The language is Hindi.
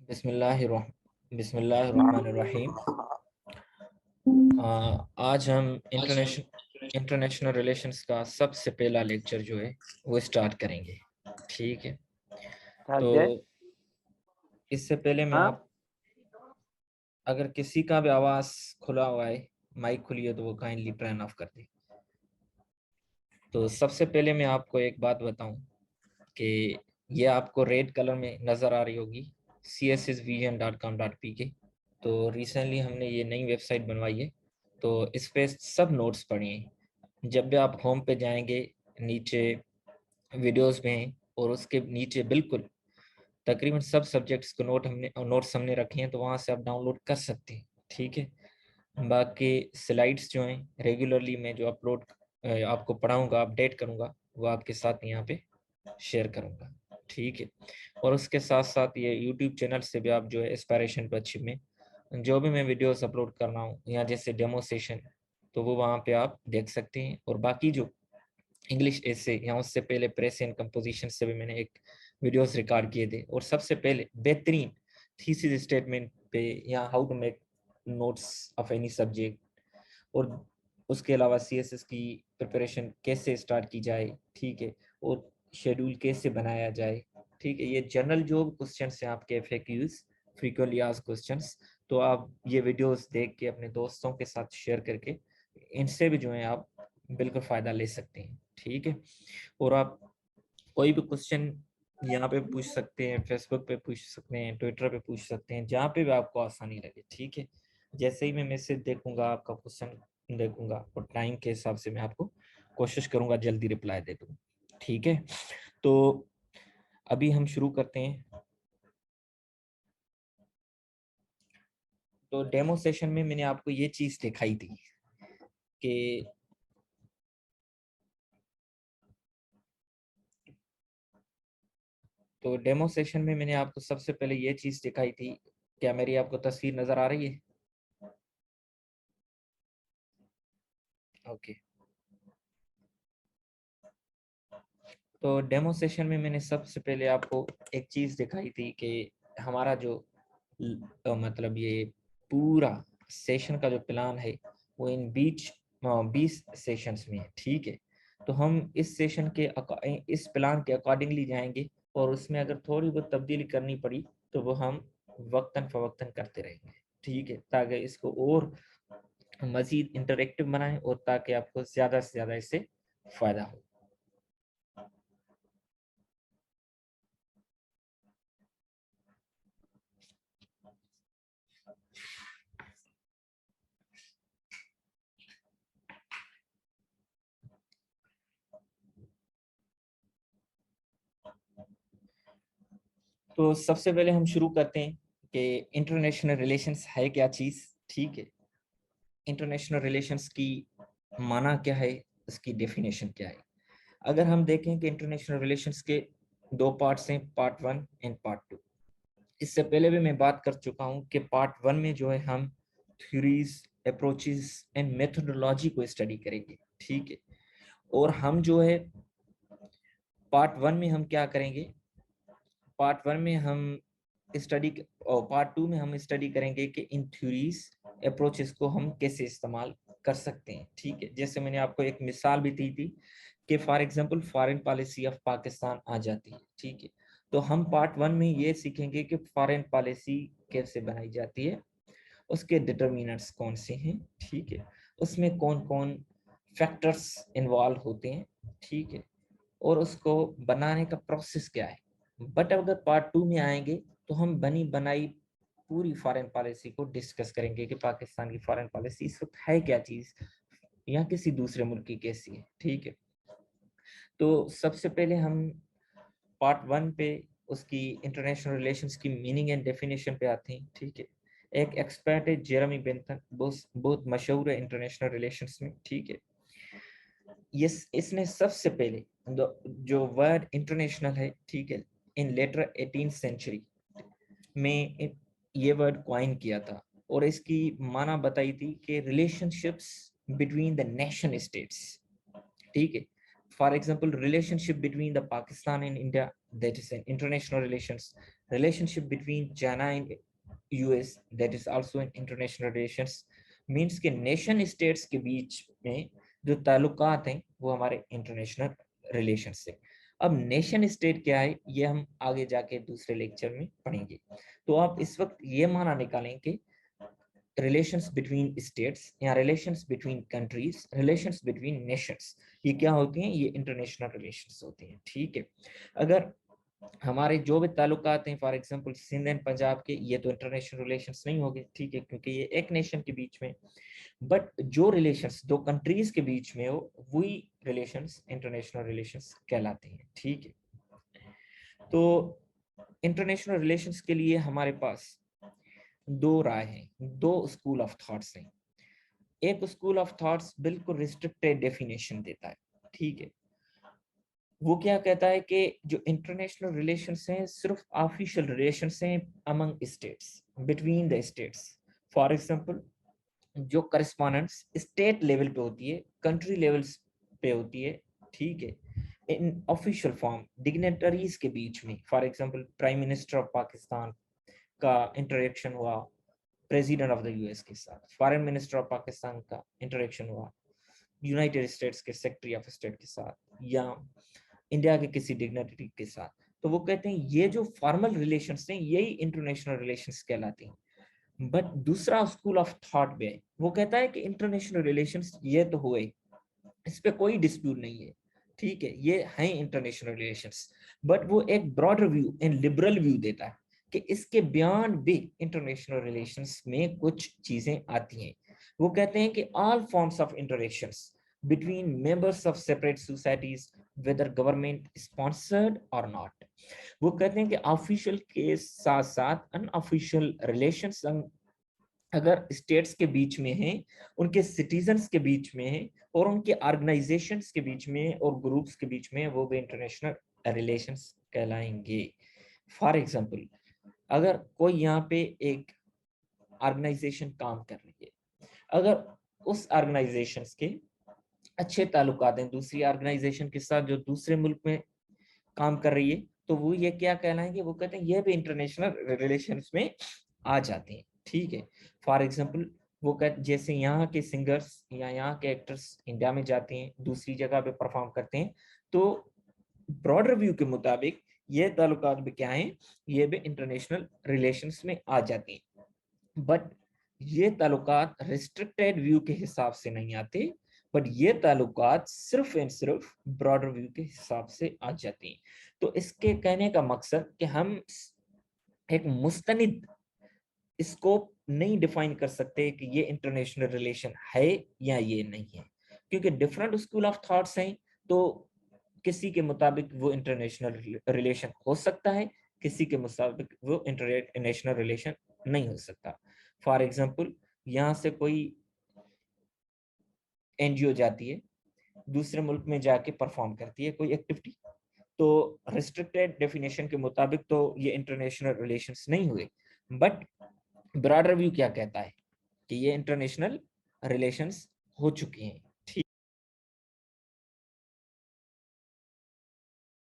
बिस्मिल्लाहिर्रहमानिर्रहीम। आज हम इंटरनेशनल रिलेशंस का सबसे पहला लेक्चर जो है वो स्टार्ट करेंगे। ठीक है, तो इससे पहले मैं आप अगर किसी का भी आवाज खुला हुआ है, माइक खुली है, तो वो काइंडली टर्न ऑफ कर दे। तो सबसे पहले मैं आपको एक बात बताऊं कि ये आपको रेड कलर में नज़र आ रही होगी, cssvision.com.pk। तो रिसेंटली हमने ये नई वेबसाइट बनवाई है, तो इस पे सब नोट्स पढ़िए। जब भी आप होम पे जाएंगे, नीचे वीडियोस में हैं, और उसके नीचे बिल्कुल तकरीबन सब सब्जेक्ट्स को नोट्स हमने रखे हैं, तो वहाँ से आप डाउनलोड कर सकते हैं। ठीक है, बाकी स्लाइड्स जो हैं रेगुलरली मैं जो अपलोड आपको पढ़ाऊंगा, अपडेट करूंगा, वो आपके साथ यहाँ पे शेयर करूंगा। ठीक है, और उसके साथ साथ ये यूट्यूब चैनल से भी आप जो है एस्पायरेशन टू अचीव में जो भी मैं वीडियोस अपलोड कर रहा हूँ, या जैसे डेमो सेशन, तो वो वहाँ पे आप देख सकते हैं। और बाकी जो इंग्लिश एसे या उससे पहले प्रेस एंड कंपोजिशन से भी मैंने एक वीडियोस रिकॉर्ड किए थे, और सबसे पहले बेहतरीन थीसिस स्टेटमेंट पे या how to make notes of any subject, और उसके अलावा सीएसएस की प्रिपरेशन कैसे स्टार्ट की जाए, ठीक है, और शेड्यूल कैसे बनाया जाए। ठीक है, ये जनरल जो क्वेश्चन हैं आपके एफएक्यूज, फ्रीक्वेंटली आस्क्ड क्वेश्चंस, तो आप ये वीडियोस देख के अपने दोस्तों के साथ शेयर करके इनसे भी जो है आप बिल्कुल फ़ायदा ले सकते हैं। ठीक है, और आप कोई भी क्वेश्चन यहाँ पे पूछ सकते हैं, फेसबुक पे पूछ सकते हैं, ट्विटर पे पूछ सकते हैं, जहाँ पे भी आपको आसानी लगे। ठीक है, जैसे ही मैं मैसेज देखूंगा, आपका क्वेश्चन देखूंगा, और टाइम के हिसाब से मैं आपको कोशिश करूंगा जल्दी रिप्लाई दे दूँ। ठीक है, तो अभी हम शुरू करते हैं। तो डेमो सेशन में मैंने आपको ये चीज दिखाई थी कि तो डेमो सेशन में मैंने आपको सबसे पहले ये चीज दिखाई थी। क्या मेरी आपको तस्वीर नजर आ रही है? ओके, तो डेमो सेशन में मैंने सबसे पहले आपको एक चीज दिखाई थी कि हमारा जो मतलब ये पूरा सेशन का जो प्लान है वो इन 20 सेशंस में है। ठीक है, तो हम इस सेशन के इस प्लान के अकॉर्डिंगली जाएंगे, और उसमें अगर थोड़ी बहुत तब्दीली करनी पड़ी तो वो हम वक्तन फवक्तन करते रहेंगे। ठीक है, ताकि इसको और मजीद इंटरेक्टिव बनाएं, और ताकि आपको ज्यादा से ज्यादा इससे फायदा हो। तो सबसे पहले हम शुरू करते हैं कि इंटरनेशनल रिलेशंस है क्या चीज। ठीक है, इंटरनेशनल रिलेशंस की माना क्या है, इसकी डेफिनेशन क्या है। अगर हम देखें कि इंटरनेशनल रिलेशंस के दो पार्ट्स हैं, पार्ट 1 एंड पार्ट 2। इससे पहले भी मैं बात कर चुका हूं कि पार्ट 1 में जो है हम थ्योरीज, अप्रोचेस एंड मेथोडोलॉजी को स्टडी करेंगे। ठीक है, और हम जो है पार्ट 1 में हम क्या करेंगे, पार्ट 1 में हम स्टडी, और पार्ट 2 में हम स्टडी करेंगे कि इन थ्योरीज, अप्रोचेस को हम कैसे इस्तेमाल कर सकते हैं। ठीक है, जैसे मैंने आपको एक मिसाल भी दी थी कि for example foreign policy of Pakistan आ जाती है। ठीक है, तो हम पार्ट 1 में ये सीखेंगे कि फॉरेन पॉलिसी कैसे बनाई जाती है, उसके डिटर्मिनेंट्स कौन से हैं। ठीक है, उसमें कौन कौन फैक्टर्स इन्वॉल्व होते हैं। ठीक है, और उसको बनाने का प्रोसेस क्या है। बट अगर पार्ट 2 में आएंगे तो हम बनी बनाई पूरी फॉरेन पॉलिसी को डिस्कस करेंगे कि पाकिस्तान की फॉरेन पॉलिसी इस वक्त है क्या चीज, या किसी दूसरे मुल्क की कैसी है। ठीक है, तो सबसे पहले हम पार्ट 1 पे उसकी इंटरनेशनल रिलेशंस की मीनिंग एंड डेफिनेशन पे आते हैं। ठीक है, एक एक्सपर्ट है जेरेमी बेंथन, बहुत मशहूर है इंटरनेशनल रिलेशंस में। ठीक है, ये इसने सबसे पहले जो वर्ड इंटरनेशनल है, ठीक है, इन लेटर 18th सेंचुरी में ये वर्ड क्वाइन किया था, और इसकी माना बताई थी कि relationships between the nation states. ठीक है, for example relationship between the Pakistan and India, that is an international relations. relationship between China and US, that is also an international relations, means कि नेशन स्टेट्स के बीच में जो ताल्लुकात हैं वो हमारे इंटरनेशनल रिलेशन से। अब नेशन स्टेट क्या है ये हम आगे जाके दूसरे लेक्चर में पढ़ेंगे। तो आप इस वक्त ये माना निकालें कि रिलेशंस बिटवीन स्टेट्स या relations between countries, relations between Nations, ये क्या होती हैं? ये इंटरनेशनल रिलेशंस होती हैं। ठीक है, अगर हमारे जो भी ताल्लुकात हैं for example Sindh and Punjab के, ये तो इंटरनेशनल रिलेशंस नहीं होंगे, ठीक है, क्योंकि ये एक नेशन के बीच में। बट जो रिलेशंस दो कंट्रीज के बीच में हो वही रिलेशंस इंटरनेशनल रिलेशंस कहलाते हैं। ठीक है, तो इंटरनेशनल रिलेशंस के लिए हमारे पास दो राय हैं, दो स्कूल ऑफ थॉट्स हैं। एक स्कूल ऑफ थॉट्स बिल्कुल रिस्ट्रिक्टेड डेफिनेशन देता है। ठीक है, वो क्या कहता है कि जो इंटरनेशनल रिलेशंस हैं सिर्फ ऑफिशियल रिलेशंस हैं among states, between the states. For example जो करस्पॉन्डेंस स्टेट लेवल पे होती है, कंट्री लेवल्स पे होती है, ठीक है, इन ऑफिशियल फॉर्म डिग्नेटरीज के बीच में, for example prime minister of Pakistan का इंटरेक्शन हुआ प्रेसिडेंट ऑफ द यूएस के साथ, फॉरेन मिनिस्टर ऑफ पाकिस्तान का इंटरेक्शन हुआ यूनाइटेड स्टेट्स के सेक्रेटरी ऑफ स्टेट के साथ, या इंडिया के किसी डिग्नेटरी के साथ, तो वो कहते हैं ये जो फॉर्मल रिलेशंस हैं यही इंटरनेशनल रिलेशंस कहलाती हैं। बट दूसरा स्कूल ऑफ थॉट भी है, वो कहता है कि इंटरनेशनल रिलेशंस ये तो हुए, इस पे कोई डिस्प्यूट नहीं है, ठीक है, ये हैं इंटरनेशनल रिलेशंस, बट वो एक broader view and liberal view देता है कि इसके बियॉन्ड भी इंटरनेशनल रिलेशंस में कुछ चीजें आती हैं। वो कहते हैं कि all forms of interactions between members of separate societies whether government sponsored or not, वो कहते हैं कि ऑफिशियल के साथ साथ अनऑफिशियल रिलेशंस अगर स्टेट्स के बीच में हैं, उनके सिटीजन्स के बीच में है और उनके ऑर्गेनाइजेशंस के बीच में और ग्रुप्स के बीच में, वो भी इंटरनेशनल रिलेशंस कहलाएंगे। फॉर एग्जांपल अगर कोई यहाँ पे एक ऑर्गेनाइजेशन काम कर रही है, अगर उस ऑर्गेनाइजेशंस के अच्छे ताल्लुकात हैं दूसरी ऑर्गेनाइजेशन के साथ जो दूसरे मुल्क में काम कर रही है, तो वो ये क्या कहलाएंगे? वो कहते हैं ये भी इंटरनेशनल रिलेशंस में आ जाते हैं। ठीक है, फॉर एग्जांपल वो कहते जैसे यहाँ के सिंगर्स या यहाँ के एक्टर्स इंडिया में जाते हैं दूसरी जगह पे परफॉर्म करते हैं, तो ब्रॉडर व्यू के मुताबिक ये ताल्लुकात भी क्या हैं? ये भी इंटरनेशनल रिलेशंस में आ जाते हैं। बट ये ताल्लुकात रिस्ट्रिक्टेड व्यू के हिसाब से नहीं आते, बट ये ताल्लुकात सिर्फ एंड सिर्फ ब्रॉडर व्यू के हिसाब से आ जाती हैं। तो इसके कहने का मकसद कि हम एक मुस्तनिद स्कोप नहीं डिफाइन कर सकते कि ये इंटरनेशनल रिलेशन है या ये नहीं है, क्योंकि डिफरेंट स्कूल ऑफ थॉट्स हैं, तो किसी के मुताबिक वो इंटरनेशनल रिलेशन हो सकता है, किसी के मुताबिक वो इंटरनेशनल रिलेशन नहीं हो सकता। फॉर एग्जांपल यहाँ से कोई एनजीओ जाती है दूसरे मुल्क में जाके परफॉर्म करती है कोई एक्टिविटी, तो रिस्ट्रिक्टेड डेफिनेशन के मुताबिक तो ये इंटरनेशनल रिलेशंस नहीं हुए, बट ब्रॉडर व्यू क्या कहता है कि ये इंटरनेशनल रिलेशंस हो चुके हैं।